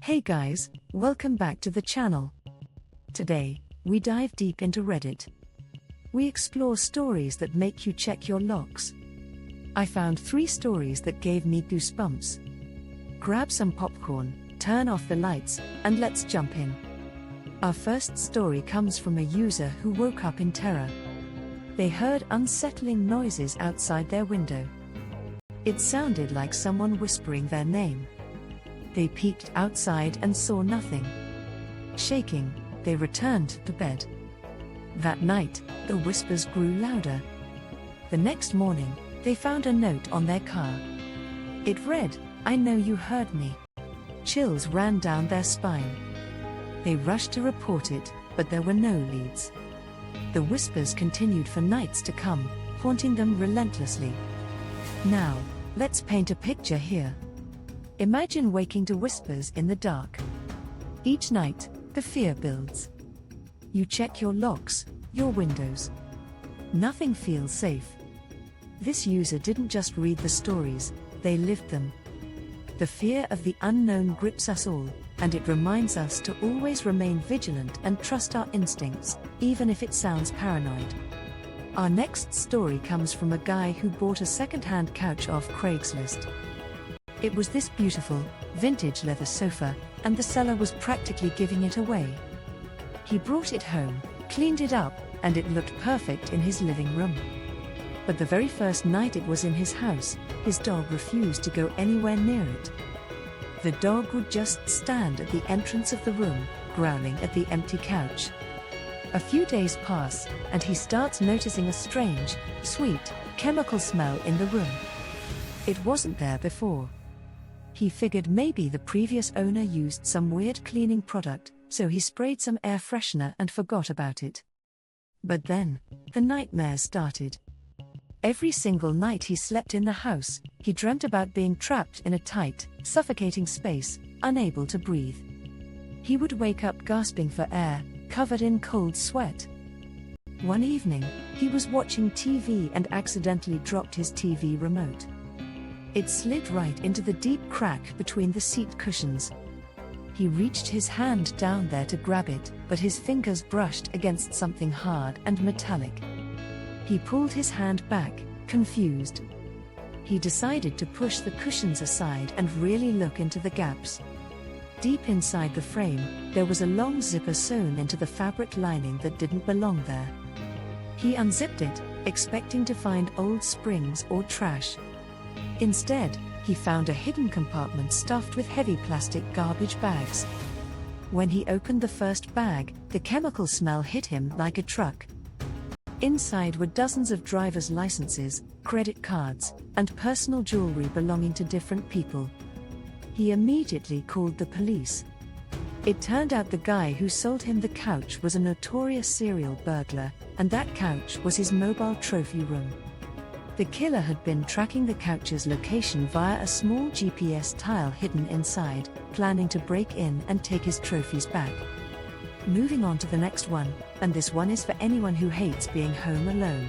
Hey guys, welcome back to the channel. Today, we dive deep into Reddit. We explore stories that make you check your locks. I found 3 stories that gave me goosebumps. Grab some popcorn, turn off the lights, and let's jump in. Our first story comes from a user who woke up in terror. They heard unsettling noises outside their window. It sounded like someone whispering their name. They peeked outside and saw nothing. Shaking, they returned to bed. That night, the whispers grew louder. The next morning, they found a note on their car. It read, "I know you heard me." Chills ran down their spine. They rushed to report it, but there were no leads. The whispers continued for nights to come, haunting them relentlessly. Now, let's paint a picture here. Imagine waking to whispers in the dark. Each night, the fear builds. You check your locks, your windows. Nothing feels safe. This user didn't just read the stories, they lived them. The fear of the unknown grips us all, and it reminds us to always remain vigilant and trust our instincts, even if it sounds paranoid. Our next story comes from a guy who bought a second-hand couch off Craigslist. It was this beautiful, vintage leather sofa, and the seller was practically giving it away. He brought it home, cleaned it up, and it looked perfect in his living room. But the very first night it was in his house, his dog refused to go anywhere near it. The dog would just stand at the entrance of the room, growling at the empty couch. A few days pass, and he starts noticing a strange, sweet, chemical smell in the room. It wasn't there before. He figured maybe the previous owner used some weird cleaning product, so he sprayed some air freshener and forgot about it. But then, the nightmares started. Every single night he slept in the house, he dreamt about being trapped in a tight, suffocating space, unable to breathe. He would wake up gasping for air, covered in cold sweat. One evening, he was watching TV and accidentally dropped his TV remote. It slid right into the deep crack between the seat cushions. He reached his hand down there to grab it, but his fingers brushed against something hard and metallic. He pulled his hand back, confused. He decided to push the cushions aside and really look into the gaps. Deep inside the frame, there was a long zipper sewn into the fabric lining that didn't belong there. He unzipped it, expecting to find old springs or trash. Instead, he found a hidden compartment stuffed with heavy plastic garbage bags. When he opened the first bag, the chemical smell hit him like a truck. Inside were dozens of driver's licenses, credit cards, and personal jewelry belonging to different people. He immediately called the police. It turned out the guy who sold him the couch was a notorious serial burglar, and that couch was his mobile trophy room. The killer had been tracking the couch's location via a small GPS tile hidden inside, planning to break in and take his trophies back. Moving on to the next one, and this one is for anyone who hates being home alone.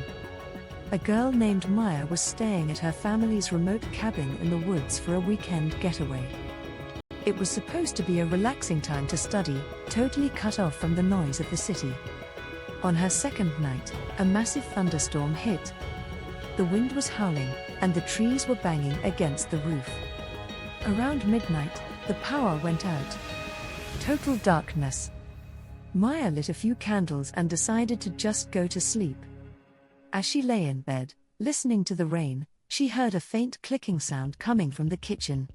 A girl named Maya was staying at her family's remote cabin in the woods for a weekend getaway. It was supposed to be a relaxing time to study, totally cut off from the noise of the city. On her second night, a massive thunderstorm hit. The wind was howling, and the trees were banging against the roof. Around midnight, the power went out. Total darkness. Maya lit a few candles and decided to just go to sleep. As she lay in bed, listening to the rain, she heard a faint clicking sound coming from the kitchen.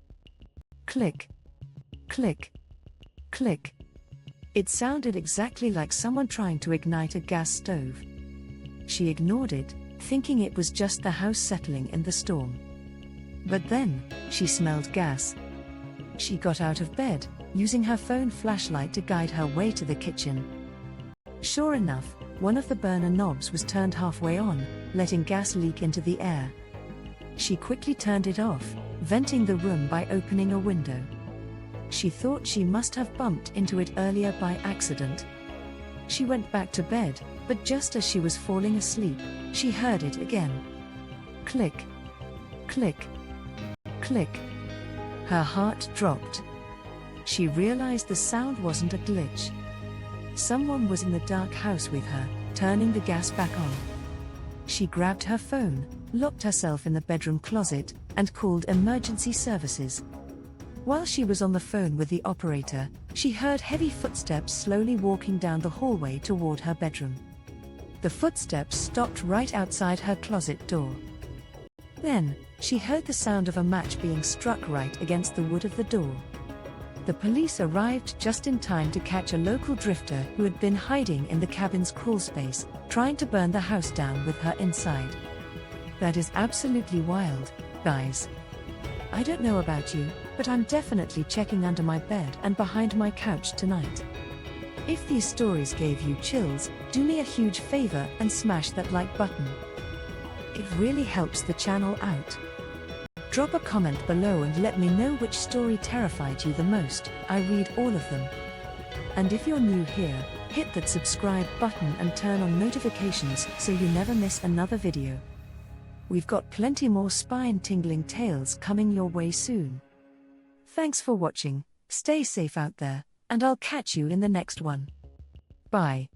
Click. Click. Click. It sounded exactly like someone trying to ignite a gas stove. She ignored it, thinking it was just the house settling in the storm. But then, she smelled gas. She got out of bed, using her phone flashlight to guide her way to the kitchen. Sure enough, one of the burner knobs was turned halfway on, letting gas leak into the air. She quickly turned it off, venting the room by opening a window. She thought she must have bumped into it earlier by accident. She went back to bed, but just as she was falling asleep, she heard it again. Click. Click. Click. Her heart dropped. she realized the sound wasn't a glitch. Someone was in the dark house with her, turning the gas back on. She grabbed her phone, locked herself in the bedroom closet, and called emergency services. While she was on the phone with the operator, she heard heavy footsteps slowly walking down the hallway toward her bedroom. The footsteps stopped right outside her closet door. Then, she heard the sound of a match being struck right against the wood of the door. The police arrived just in time to catch a local drifter who had been hiding in the cabin's crawlspace, trying to burn the house down with her inside. That is absolutely wild, guys. I don't know about you, but I'm definitely checking under my bed and behind my couch tonight. If these stories gave you chills, do me a huge favor and smash that like button. It really helps the channel out. Drop a comment below and let me know which story terrified you the most. I read all of them. And if you're new here, hit that subscribe button and turn on notifications so you never miss another video. We've got plenty more spine-tingling tales coming your way soon. Thanks for watching, stay safe out there, and I'll catch you in the next one. Bye.